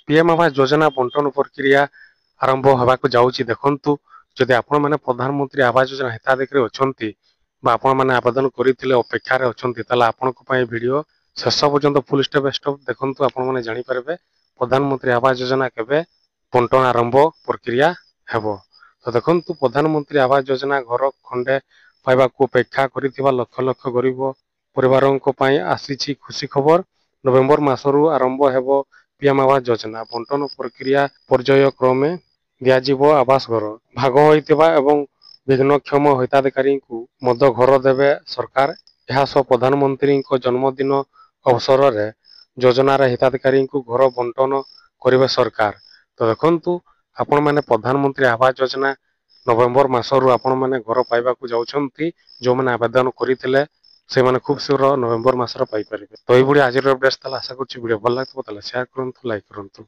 PM Awas Yojana बंटन प्रक्रिया आरंभ होगाक जाऊँगी। देखंतु जदि आपण माने प्रधानमंत्री आवास योजना हिताधिकारी अछंती बा आपण माने आवेदन करथिले अपेक्षा रे अछंती ताला आपनको पई वीडियो शेष पर्यंत फुल स्टेप बाय स्टेप देखंतु आपण माने जानि परबे प्रधानमंत्री आवास योजना केबे बंटन आरंभ प्रक्रिया हेबो। तो देखंतु प्रधानमंत्री आवास योजना घर खंडे पाइबाकू अपेक्षा करिथिबा लक्ष लक्ष गरीब परिवारंक पई आसीछि खुशी खबर। नवेम्बर मासरू आरंभ हेबो पीएम आवास योजना बंटन प्रक्रिया पर्याय क्रमे दियाजिबो आवास घर भाग होइतिबा एवं विघ्नक्षम हिताधिकारी को मद घर देवे सरकार। यह सह प्रधानमंत्री जन्मदिन अवसर रे योजनार हिताधिकारी को घर बंटन करिवे सरकार। तो देखंतु आपण माने प्रधानमंत्री आवास योजना नवेम्बर मासरू आपण माने घर पाइबाकू जाउछंती जो माने आवेदन करिथिले से माने खूब शीघ्र नवेम्बर मासर पाई परिबे। तो एई बुडी आज अपडेट्स ताला आशा करछि वीडियो भल लागतबो ताला शेयर करंतु लाइक करंतु।